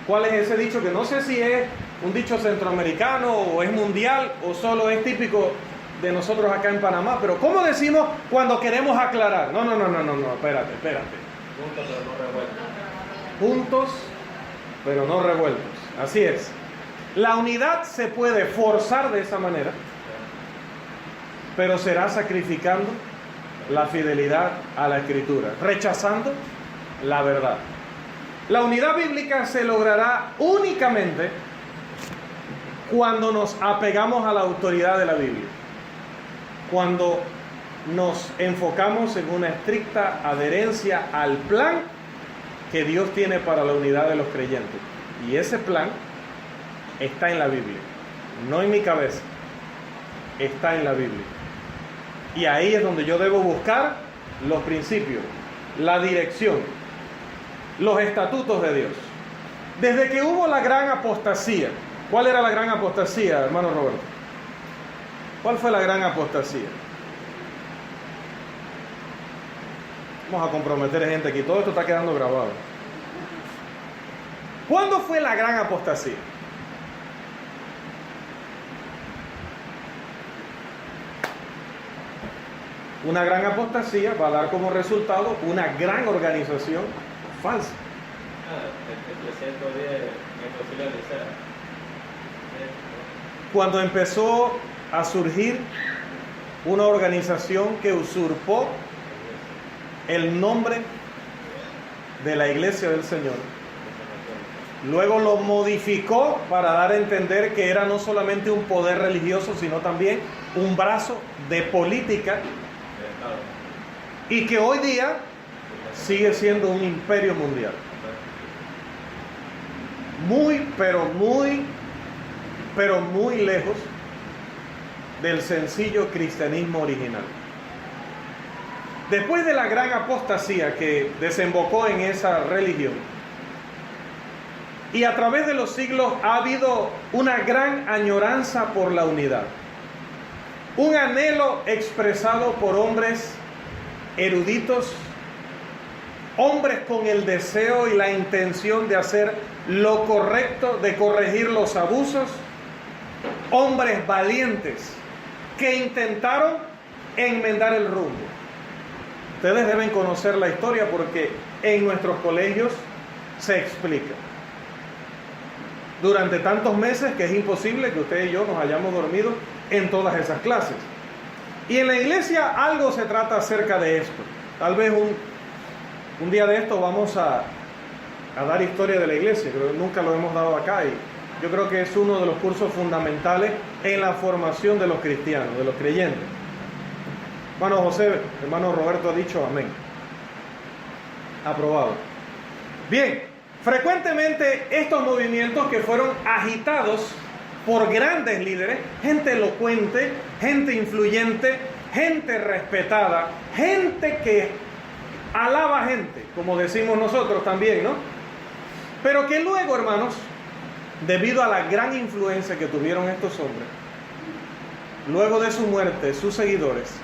¿Cuál es ese dicho? Que no sé si es un dicho centroamericano o es mundial o solo es típico de nosotros acá en Panamá. Pero ¿cómo decimos cuando queremos aclarar? No, espérate. Juntos pero no revueltos. Juntos pero no revueltos. Así es. La unidad se puede forzar de esa manera, pero será sacrificando la fidelidad a la Escritura, rechazando la verdad. La unidad bíblica se logrará únicamente cuando nos apegamos a la autoridad de la Biblia, cuando nos enfocamos en una estricta adherencia al plan que Dios tiene para la unidad de los creyentes. Y ese plan está en la Biblia, no en mi cabeza, está en la Biblia. Y ahí es donde yo debo buscar los principios, la dirección, los estatutos de Dios. Desde que hubo la gran apostasía, ¿cuál era la gran apostasía, hermano Roberto? ¿Cuál fue la gran apostasía? Vamos a comprometer gente aquí, todo esto está quedando grabado. ¿Cuándo fue la gran apostasía? Una gran apostasía va a dar como resultado una gran organización falsa. El 310 en el Concilio de Nicea. Cuando empezó a surgir una organización que usurpó el nombre de la Iglesia del Señor, luego lo modificó para dar a entender que era no solamente un poder religioso, sino también un brazo de política, y que hoy día sigue siendo un imperio mundial. Muy, pero muy lejos del sencillo cristianismo original. Después de la gran apostasía que desembocó en esa religión, y a través de los siglos ha habido una gran añoranza por la unidad, un anhelo expresado por hombres eruditos, hombres con el deseo y la intención de hacer lo correcto, de corregir los abusos, hombres valientes que intentaron enmendar el rumbo. Ustedes deben conocer la historia porque en nuestros colegios se explica. Durante tantos meses que es imposible que usted y yo nos hayamos dormido en todas esas clases. Y en la iglesia algo se trata acerca de esto. Tal vez un día de esto vamos a dar historia de la iglesia. Creo que nunca lo hemos dado acá y yo creo que es uno de los cursos fundamentales en la formación de los cristianos, de los creyentes. Hermano José, hermano Roberto ha dicho amén. Aprobado. Bien, frecuentemente estos movimientos que fueron agitados por grandes líderes, gente elocuente, gente influyente, gente respetada, gente que alaba gente, como decimos nosotros también, ¿no? Pero que luego, hermanos, debido a la gran influencia que tuvieron estos hombres, luego de su muerte, sus seguidores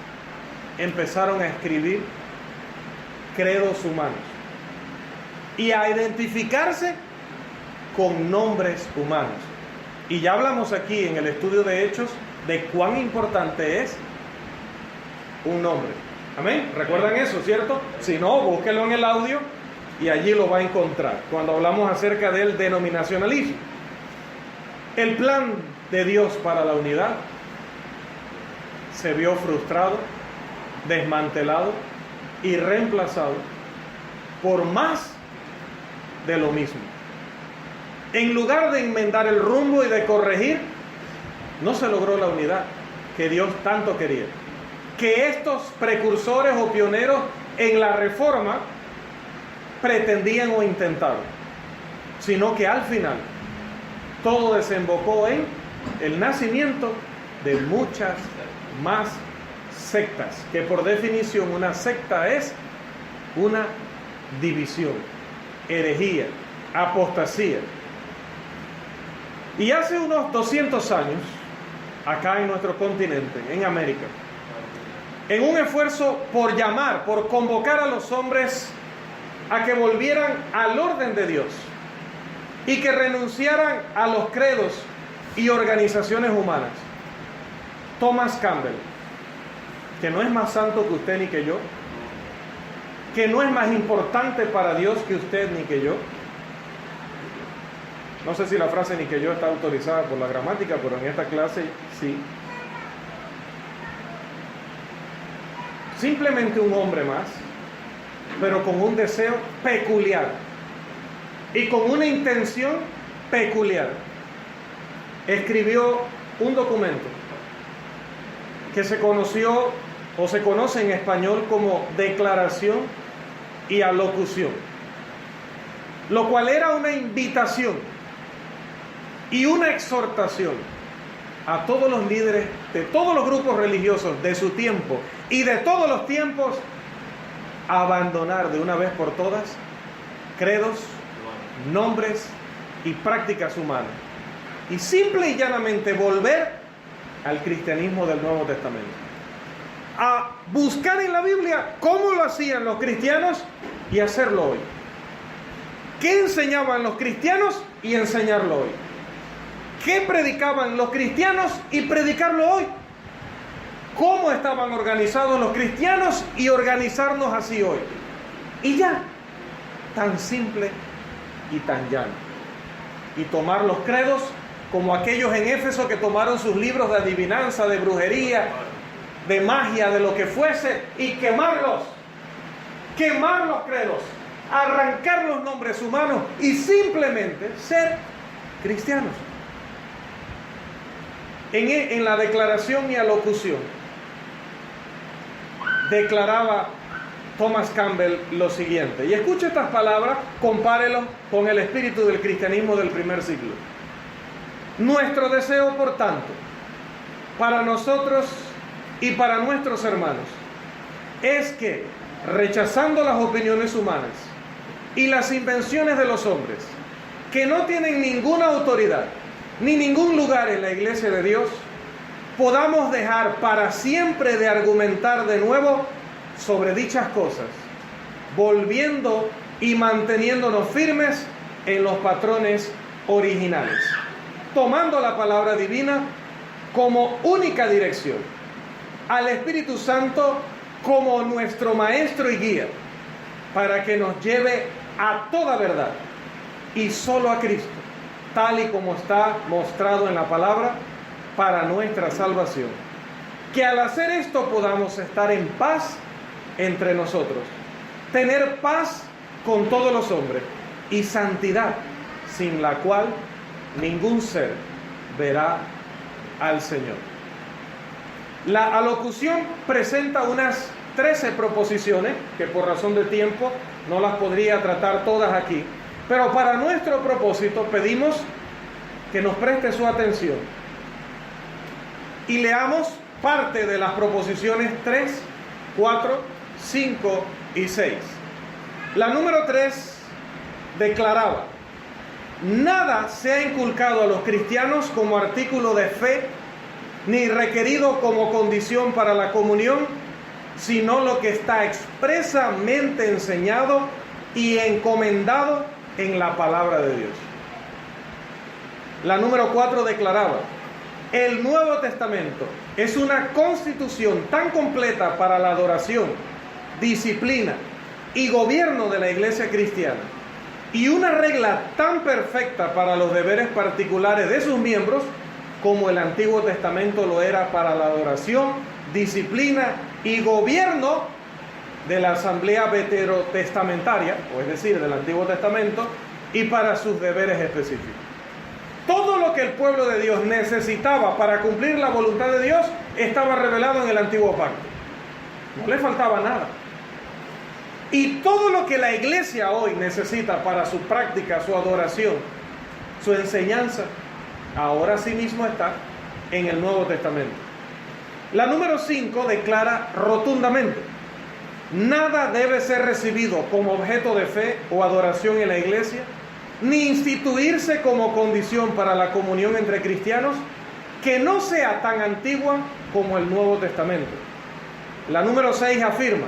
empezaron a escribir credos humanos y a identificarse con nombres humanos. Y ya hablamos aquí en el estudio de Hechos de cuán importante es un nombre. Amén. ¿Recuerdan eso, cierto? Si no, búsquelo en el audio y allí lo va a encontrar cuando hablamos acerca del denominacionalismo. El plan de Dios para la unidad se vio frustrado, desmantelado y reemplazado por más de lo mismo. En lugar de enmendar el rumbo y de corregir, no se logró la unidad que Dios tanto quería. Que estos precursores o pioneros en la reforma pretendían o intentaron, sino que al final todo desembocó en el nacimiento de muchas más sectas, que por definición una secta es una división, herejía, apostasía. Y hace unos 200 años, acá en nuestro continente, en América, en un esfuerzo por llamar, por convocar a los hombres a que volvieran al orden de Dios y que renunciaran a los credos y organizaciones humanas, Thomas Campbell, que no es más santo que usted ni que yo, que no es más importante para Dios que usted ni que yo. No sé si la frase ni que yo está autorizada por la gramática, pero en esta clase sí. Simplemente un hombre más, pero con un deseo peculiar y con una intención peculiar. Escribió un documento que se conoció o se conoce en español como Declaración y Alocución, lo cual era una invitación y una exhortación a todos los líderes de todos los grupos religiosos de su tiempo y de todos los tiempos a abandonar de una vez por todas credos, nombres y prácticas humanas y simple y llanamente volver al cristianismo del Nuevo Testamento, a buscar en la Biblia cómo lo hacían los cristianos y hacerlo hoy. ¿Qué enseñaban los cristianos y enseñarlo hoy? ¿Qué predicaban los cristianos y predicarlo hoy? ¿Cómo estaban organizados los cristianos y organizarnos así hoy? Y ya, tan simple y tan llano. Y tomar los credos como aquellos en Éfeso que tomaron sus libros de adivinanza, de brujería, de magia, de lo que fuese, y quemarlos. Quemar los credos, arrancar los nombres humanos y simplemente ser cristianos. En la Declaración y Alocución declaraba Thomas Campbell lo siguiente, y escuche estas palabras, compárelo con el espíritu del cristianismo del primer siglo. Nuestro deseo, por tanto, para nosotros y para nuestros hermanos, es que, rechazando las opiniones humanas y las invenciones de los hombres, que no tienen ninguna autoridad ni ningún lugar en la iglesia de Dios, podamos dejar para siempre de argumentar de nuevo sobre dichas cosas, volviendo y manteniéndonos firmes en los patrones originales, tomando la palabra divina como única dirección, al Espíritu Santo como nuestro maestro y guía, para que nos lleve a toda verdad y solo a Cristo, tal y como está mostrado en la palabra, para nuestra salvación. Que al hacer esto podamos estar en paz entre nosotros, tener paz con todos los hombres y santidad, sin la cual ningún ser verá al Señor. La alocución presenta unas 13 proposiciones, que por razón de tiempo no las podría tratar todas aquí, pero para nuestro propósito pedimos que nos preste su atención y leamos parte de las proposiciones 3, 4, 5 y 6. La número 3 declaraba: nada se ha inculcado a los cristianos como artículo de fe, ni requerido como condición para la comunión, sino lo que está expresamente enseñado y encomendado en la palabra de Dios. La número 4 declaraba: el Nuevo Testamento es una constitución tan completa para la adoración, disciplina y gobierno de la iglesia cristiana, y una regla tan perfecta para los deberes particulares de sus miembros, como el Antiguo Testamento lo era para la adoración, disciplina y gobierno de la asamblea veterotestamentaria, o es decir, del Antiguo Testamento, y para sus deberes específicos. Todo lo que el pueblo de Dios necesitaba para cumplir la voluntad de Dios estaba revelado en el Antiguo Pacto. No le faltaba nada. Y todo lo que la iglesia hoy necesita para su práctica, su adoración, su enseñanza, ahora sí mismo está en el Nuevo Testamento. La número 5 declara rotundamente: nada debe ser recibido como objeto de fe o adoración en la iglesia, ni instituirse como condición para la comunión entre cristianos, que no sea tan antigua como el Nuevo Testamento. La número 6 afirma: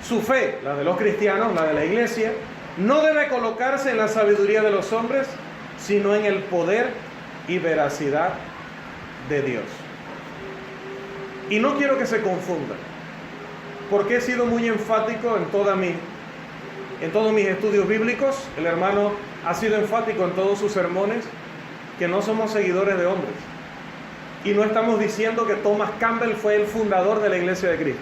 su fe, la de los cristianos, la de la iglesia, no debe colocarse en la sabiduría de los hombres, sino en el poder y veracidad de Dios. Y no quiero que se confunda, porque he sido muy enfático en todos mis estudios bíblicos. El hermano ha sido enfático en todos sus sermones que no somos seguidores de hombres. Y no estamos diciendo que Thomas Campbell fue el fundador de la Iglesia de Cristo,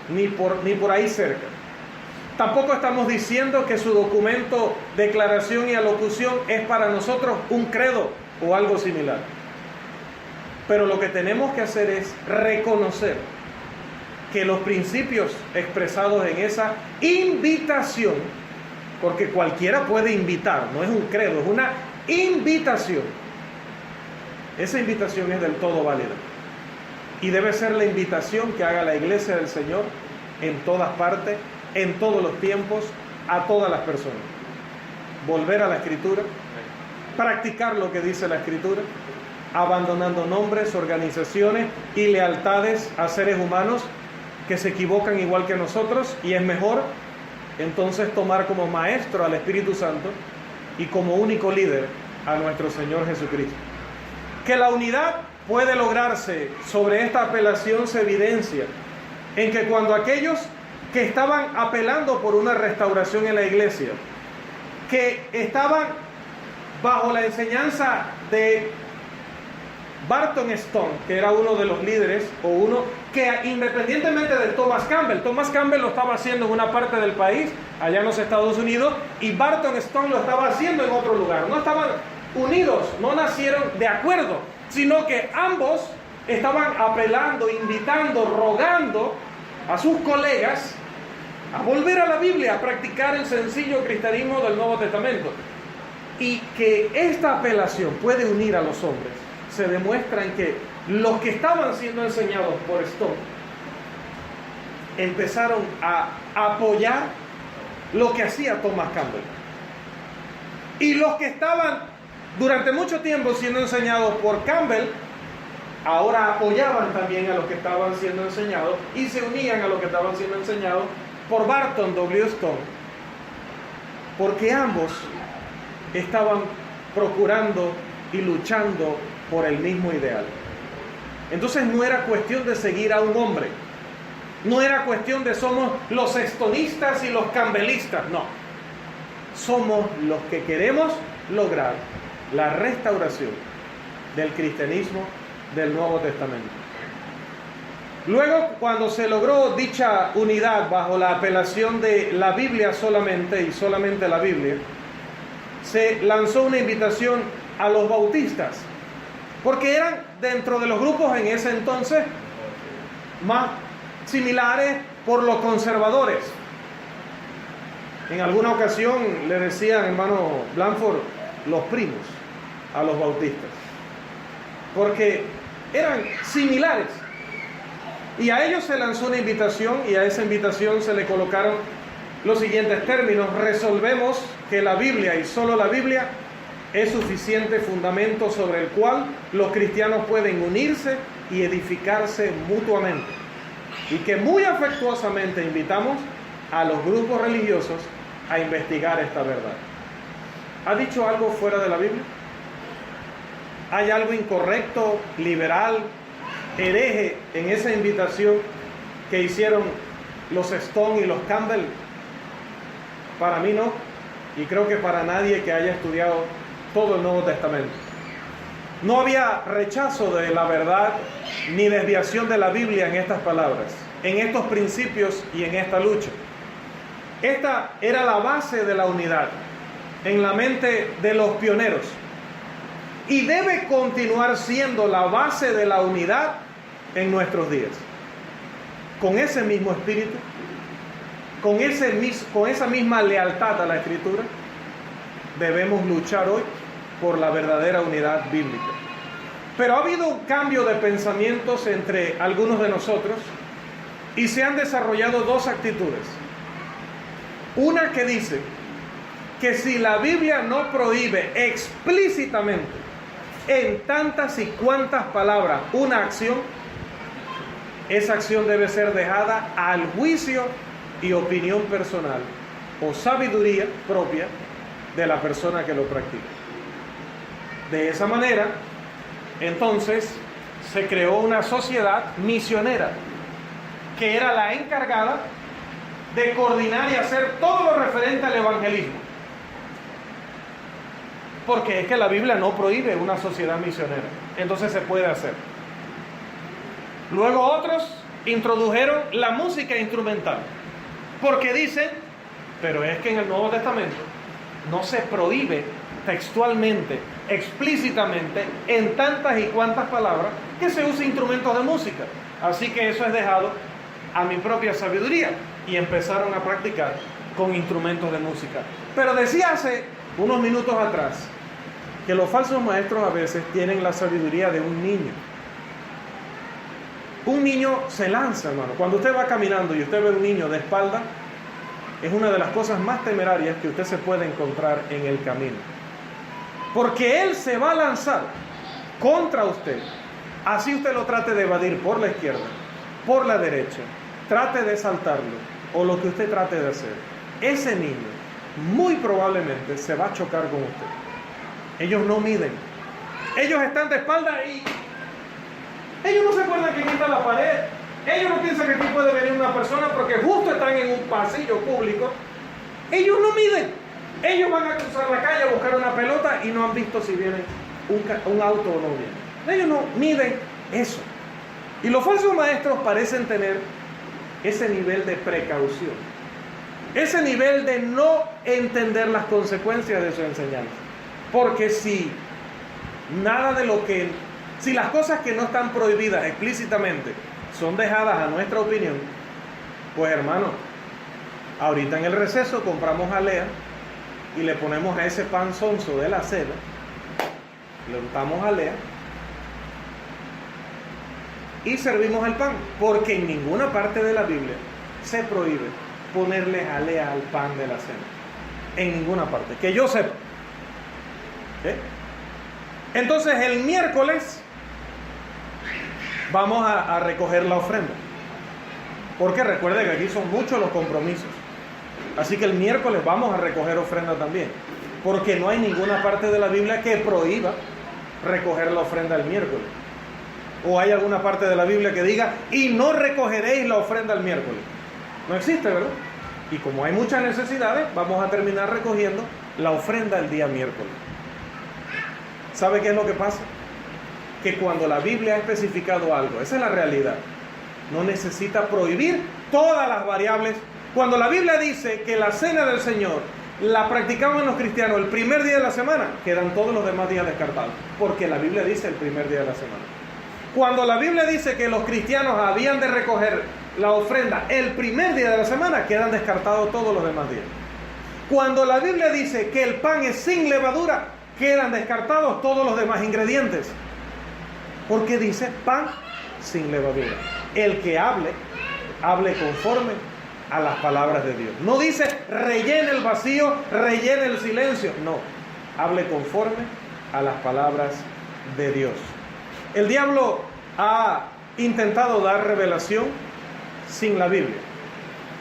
ni por ahí cerca. Tampoco estamos diciendo que su documento, declaración y alocución es para nosotros un credo o algo similar. Pero lo que tenemos que hacer es reconocer que los principios expresados en esa invitación, porque cualquiera puede invitar, no es un credo, es una invitación. Esa invitación es del todo válida y debe ser la invitación que haga la Iglesia del Señor en todas partes, en todos los tiempos, a todas las personas. Volver a la Escritura, practicar lo que dice la Escritura, abandonando nombres, organizaciones y lealtades a seres humanos que se equivocan igual que nosotros, y es mejor entonces tomar como maestro al Espíritu Santo y como único líder a nuestro Señor Jesucristo. Que la unidad puede lograrse sobre esta apelación se evidencia en que cuando aquellos que estaban apelando por una restauración en la iglesia, que estaban bajo la enseñanza de Barton Stone, que era uno de los líderes, o uno que independientemente de Thomas Campbell lo estaba haciendo en una parte del país, allá en los Estados Unidos, y Barton Stone lo estaba haciendo en otro lugar. No estaban unidos, no nacieron de acuerdo, sino que ambos estaban apelando, invitando, rogando a sus colegas a volver a la Biblia, a practicar el sencillo cristianismo del Nuevo Testamento. Y que esta apelación puede unir a los hombres se demuestra en que los que estaban siendo enseñados por Stone empezaron a apoyar lo que hacía Thomas Campbell. Y los que estaban durante mucho tiempo siendo enseñados por Campbell, ahora apoyaban también a los que estaban siendo enseñados y se unían a los que estaban siendo enseñados por Barton W. Stone, porque ambos estaban procurando y luchando por el mismo ideal. Entonces no era cuestión de seguir a un hombre, no era cuestión de somos los stonistas y los campbellistas, no. Somos los que queremos lograr la restauración del cristianismo del Nuevo Testamento. Luego, cuando se logró dicha unidad bajo la apelación de la Biblia solamente y solamente la Biblia, se lanzó una invitación a los bautistas, porque eran dentro de los grupos en ese entonces más similares por los conservadores. En alguna ocasión le decían, hermano Blanford, los primos a los bautistas, porque eran similares. Y a ellos se lanzó una invitación, y a esa invitación se le colocaron los siguientes términos: resolvemos que la Biblia y solo la Biblia es suficiente fundamento sobre el cual los cristianos pueden unirse y edificarse mutuamente, y que muy afectuosamente invitamos a los grupos religiosos a investigar esta verdad. ¿Ha dicho algo fuera de la Biblia? ¿Hay algo incorrecto, liberal, hereje en esa invitación que hicieron los Stone y los Campbell? Para mí no, y creo que para nadie que haya estudiado todo el Nuevo Testamento. No había rechazo de la verdad ni desviación de la Biblia en estas palabras, en estos principios y en esta lucha. Esta era la base de la unidad en la mente de los pioneros, y debe continuar siendo la base de la unidad en nuestros días. Con ese mismo espíritu, con esa misma lealtad a la Escritura, debemos luchar hoy por la verdadera unidad bíblica. Pero ha habido un cambio de pensamientos entre algunos de nosotros y se han desarrollado dos actitudes. Una que dice que si la Biblia no prohíbe explícitamente en tantas y cuantas palabras una acción, esa acción debe ser dejada al juicio y opinión personal o sabiduría propia de la persona que lo practica. De esa manera, entonces, se creó una sociedad misionera que era la encargada de coordinar y hacer todo lo referente al evangelismo. Porque es que la Biblia no prohíbe una sociedad misionera, entonces se puede hacer. Luego otros introdujeron la música instrumental, porque dicen, pero es que en el Nuevo Testamento no se prohíbe textualmente, explícitamente, en tantas y cuantas palabras, que se use instrumentos de música. Así que eso es dejado a mi propia sabiduría. Y empezaron a practicar con instrumentos de música. Pero decía hace unos minutos atrás que los falsos maestros a veces tienen la sabiduría de un niño. Un niño se lanza, hermano. Cuando usted va caminando y usted ve a un niño de espalda, es una de las cosas más temerarias que usted se puede encontrar en el camino. Porque él se va a lanzar contra usted. Así usted lo trate de evadir por la izquierda, por la derecha, trate de saltarlo o lo que usted trate de hacer. Ese niño muy probablemente se va a chocar con usted. Ellos no miden. Ellos están de espalda y ellos no se acuerdan que aquí está la pared. Ellos no piensan que aquí puede venir una persona porque justo están en un pasillo público. Ellos no miden. Ellos van a cruzar la calle a buscar una pelota y no han visto si viene un auto o no viene. Ellos no miden eso. Y los falsos maestros parecen tener ese nivel de precaución, ese nivel de no entender las consecuencias de su enseñanza. Porque si las cosas que no están prohibidas explícitamente son dejadas a nuestra opinión, pues hermano, ahorita en el receso compramos jalea y le ponemos a ese pan sonso de la cena, le untamos jalea y servimos el pan, porque en ninguna parte de la Biblia se prohíbe ponerle jalea al pan de la cena. En ninguna parte, que yo sepa. ¿Sí? Entonces el miércoles vamos a recoger la ofrenda, porque recuerde que aquí son muchos los compromisos. Así que el miércoles vamos a recoger ofrenda también, porque no hay ninguna parte de la Biblia que prohíba recoger la ofrenda el miércoles. ¿O hay alguna parte de la Biblia que diga, y no recogeréis la ofrenda el miércoles? No existe, ¿verdad? Y como hay muchas necesidades, vamos a terminar recogiendo la ofrenda el día miércoles. ¿Sabe qué es lo que pasa? Que cuando la Biblia ha especificado algo, esa es la realidad, no necesita prohibir todas las variables. Cuando la Biblia dice que la cena del Señor la practicaban los cristianos el primer día de la semana, quedan todos los demás días descartados, porque la Biblia dice el primer día de la semana. Cuando la Biblia dice que los cristianos habían de recoger la ofrenda el primer día de la semana, quedan descartados todos los demás días. Cuando la Biblia dice que el pan es sin levadura, quedan descartados todos los demás ingredientes. Porque dice pan sin levadura. El que hable conforme a las palabras de Dios. No dice rellene el vacío, rellene el silencio. No, hable conforme a las palabras de Dios. El diablo ha intentado dar revelación sin la Biblia,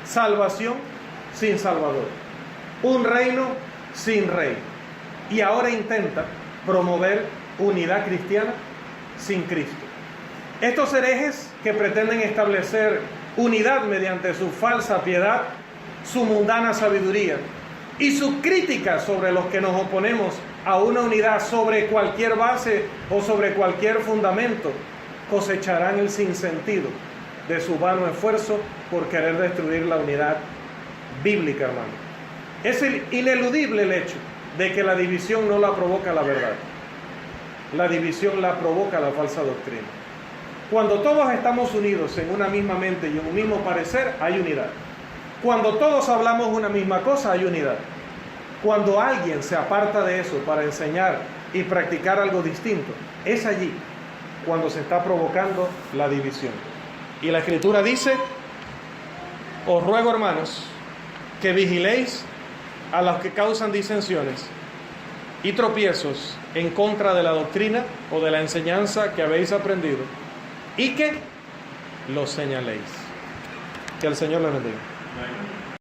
salvación sin Salvador, un reino sin rey, y ahora intenta promover unidad cristiana sin Cristo. Estos herejes que pretenden establecer unidad mediante su falsa piedad, su mundana sabiduría y su crítica sobre los que nos oponemos a una unidad sobre cualquier base o sobre cualquier fundamento, cosecharán el sinsentido de su vano esfuerzo por querer destruir la unidad bíblica, hermano. Es ineludible el hecho de que la división no la provoca la verdad. La división la provoca la falsa doctrina. Cuando todos estamos unidos en una misma mente y en un mismo parecer, hay unidad. Cuando todos hablamos una misma cosa, hay unidad. Cuando alguien se aparta de eso para enseñar y practicar algo distinto, es allí cuando se está provocando la división. Y la Escritura dice: os ruego, hermanos, que vigiléis a los que causan disensiones y tropiezos en contra de la doctrina o de la enseñanza que habéis aprendido, y que los señaléis. Que el Señor les bendiga. Amén.